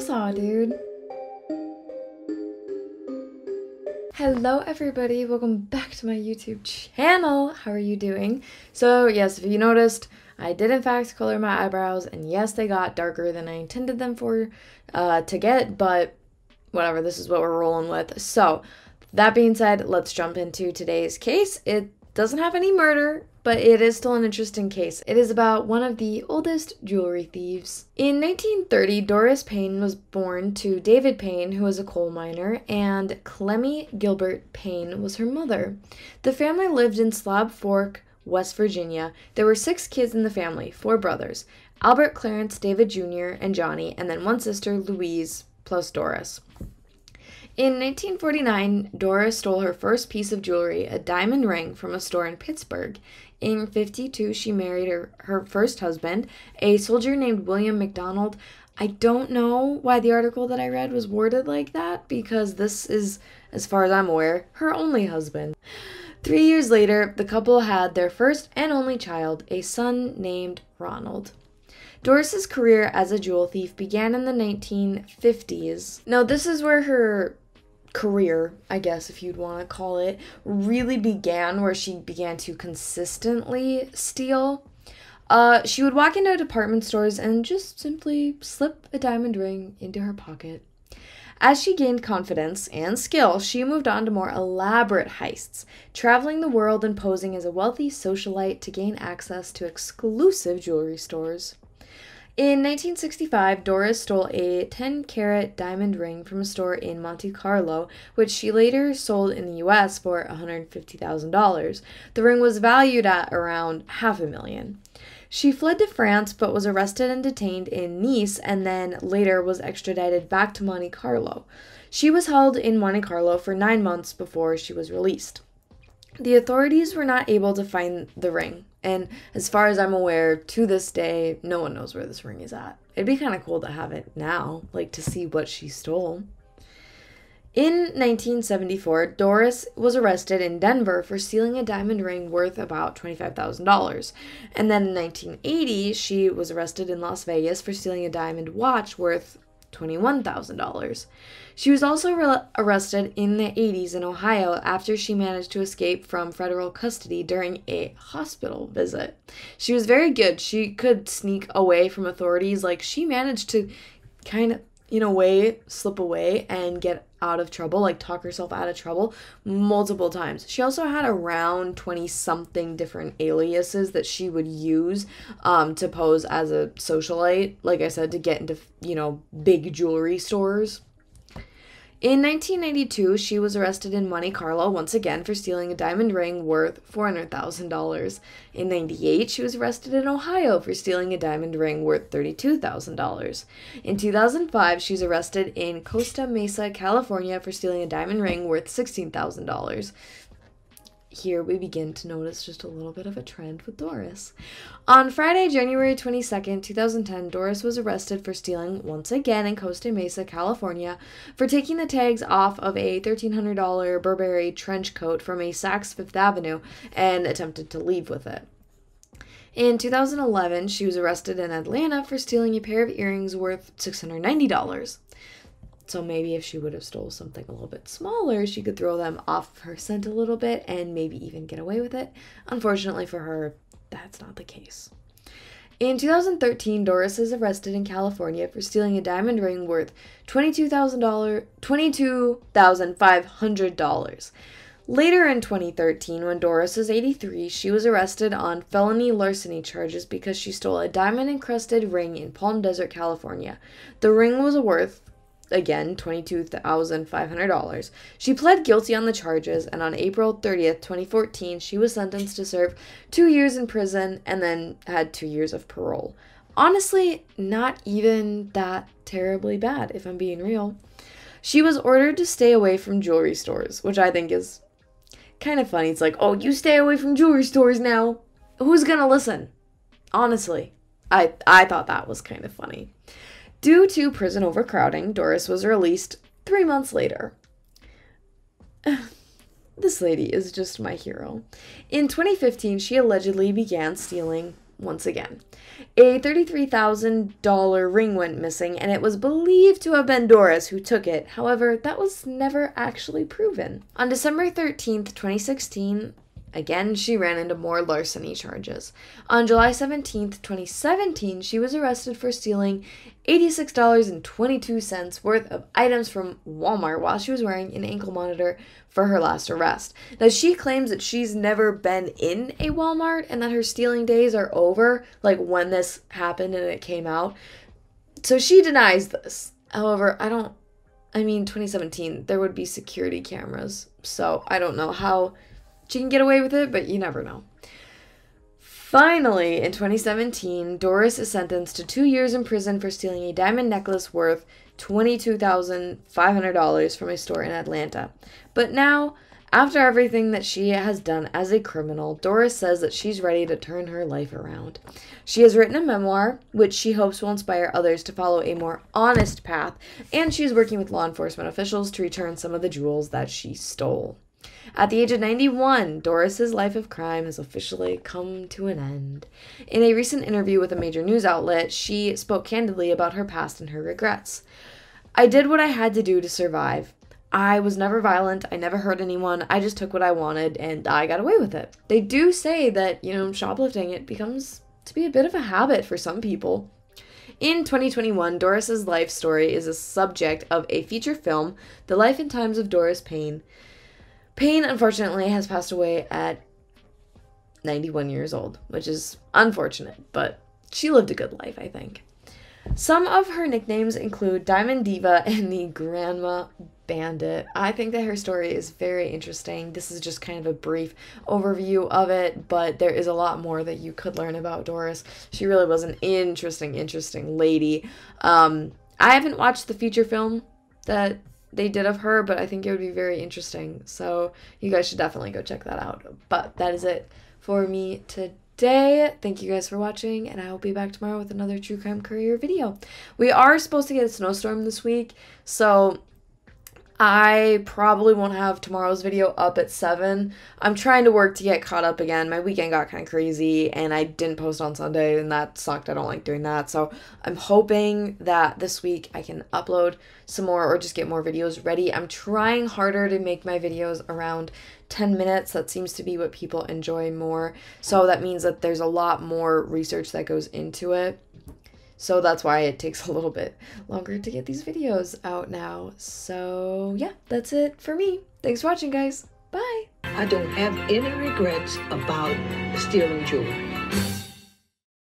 What's up, dude? Hello everybody, welcome back to my YouTube channel. How are you doing? So yes, if you noticed, I did in fact color my eyebrows, and yes, they got darker than I intended them to get, but whatever, this is what we're rolling with. So that being said, let's jump into today's case. It doesn't have any murder, but it is still an interesting case. It is about one of the oldest jewelry thieves. In 1930, Doris Payne was born to David Payne, who was a coal miner, and Clemmy Gilbert Payne was her mother. The family lived in Slab Fork, West Virginia. There were 6 kids in the family, 4 brothers, Albert, Clarence, David Jr., and Johnny, and then 1 sister, Louise, plus Doris. In 1949, Doris stole her first piece of jewelry, a diamond ring, from a store in Pittsburgh. In 1952, she married her first husband, a soldier named William McDonald. I don't know why the article that I read was worded like that, because this is, as far as I'm aware, her only husband. 3 years later, the couple had their first and only child, a son named Ronald. Doris's career as a jewel thief began in the 1950s. Now, this is where her career, I guess if you'd want to call it, really began, where she began to consistently steal. She would walk into department stores and just simply slip a diamond ring into her pocket. As she gained confidence and skill, she moved on to more elaborate heists, traveling the world and posing as a wealthy socialite to gain access to exclusive jewelry stores. In 1965, Doris stole a 10-carat diamond ring from a store in Monte Carlo, which she later sold in the U.S. for $150,000. The ring was valued at around $500,000. She fled to France but was arrested and detained in Nice, and then later was extradited back to Monte Carlo. She was held in Monte Carlo for 9 months before she was released. The authorities were not able to find the ring, and as far as I'm aware, to this day, no one knows where this ring is at. It'd be kind of cool to have it now, like to see what she stole. In 1974, Doris was arrested in Denver for stealing a diamond ring worth about $25,000. And then in 1980, she was arrested in Las Vegas for stealing a diamond watch worth $21,000. She was also arrested in the 80s in Ohio after she managed to escape from federal custody during a hospital visit. She was very good. She could sneak away from authorities. Like, she managed to kind of, in a way, slip away and get out of trouble, like talk herself out of trouble multiple times. She also had around 20-something different aliases that she would use to pose as a socialite, like I said, to get into, big jewelry stores. In 1992, she was arrested in Monte Carlo once again for stealing a diamond ring worth $400,000. In 1998, she was arrested in Ohio for stealing a diamond ring worth $32,000. In 2005, she was arrested in Costa Mesa, California for stealing a diamond ring worth $16,000. Here we begin to notice just a little bit of a trend with Doris. On Friday, January 22nd, 2010, Doris was arrested for stealing, once again in Costa Mesa, California, for taking the tags off of a $1,300 Burberry trench coat from a Saks Fifth Avenue and attempted to leave with it. In 2011, she was arrested in Atlanta for stealing a pair of earrings worth $690. So maybe if she would have stole something a little bit smaller, she could throw them off her scent a little bit and maybe even get away with it. Unfortunately for her, that's not the case. In 2013, Doris is arrested in California for stealing a diamond ring worth $22,500. Later in 2013, when Doris was 83, she was arrested on felony larceny charges because she stole a diamond-encrusted ring in Palm Desert, California. The ring was worth, again, $22,500. She pled guilty on the charges, and on April 30th, 2014, she was sentenced to serve 2 years in prison and then had 2 years of parole. Honestly, not even that terribly bad, if I'm being real. She was ordered to stay away from jewelry stores, which I think is kind of funny. It's like, oh, you stay away from jewelry stores now. Who's gonna listen? Honestly, I thought that was kind of funny. Due to prison overcrowding, Doris was released 3 months later. This lady is just my hero. In 2015, she allegedly began stealing once again. A $33,000 ring went missing, and it was believed to have been Doris who took it. However, that was never actually proven. On December 13th, 2016, again, she ran into more larceny charges. On July 17th, 2017, she was arrested for stealing $86.22 worth of items from Walmart while she was wearing an ankle monitor for her last arrest. Now, she claims that she's never been in a Walmart and that her stealing days are over, like when this happened and it came out. So she denies this. However, 2017, there would be security cameras. So I don't know how she can get away with it, but you never know. Finally, in 2017, Doris is sentenced to 2 years in prison for stealing a diamond necklace worth $22,500 from a store in Atlanta. But now, after everything that she has done as a criminal, Doris says that she's ready to turn her life around. She has written a memoir, which she hopes will inspire others to follow a more honest path, and she's working with law enforcement officials to return some of the jewels that she stole. At the age of 91, Doris's life of crime has officially come to an end. In a recent interview with a major news outlet, she spoke candidly about her past and her regrets. "I did what I had to do to survive. I was never violent. I never hurt anyone. I just took what I wanted, and I got away with it." They do say that, shoplifting, it becomes to be a bit of a habit for some people. In 2021, Doris's life story is a subject of a feature film, The Life and Times of Doris Payne. Payne, unfortunately, has passed away at 91 years old, which is unfortunate, but she lived a good life, I think. Some of her nicknames include Diamond Diva and the Grandma Bandit. I think that her story is very interesting. This is just kind of a brief overview of it, but there is a lot more that you could learn about Doris. She really was an interesting lady. I haven't watched the feature film that they did of her, but I think it would be very interesting. So you guys should definitely go check that out. But that is it for me today. Thank you guys for watching, and I will be back tomorrow with another True Crime Courier video. We are supposed to get a snowstorm this week, so I probably won't have tomorrow's video up at 7. I'm trying to work to get caught up again. My weekend got kind of crazy, and I didn't post on Sunday, and that sucked. I don't like doing that. So I'm hoping that this week I can upload some more or just get more videos ready. I'm trying harder to make my videos around 10 minutes. That seems to be what people enjoy more. So that means that there's a lot more research that goes into it. So that's why it takes a little bit longer to get these videos out now. So yeah, that's it for me. Thanks for watching, guys. Bye. I don't have any regrets about stealing jewelry.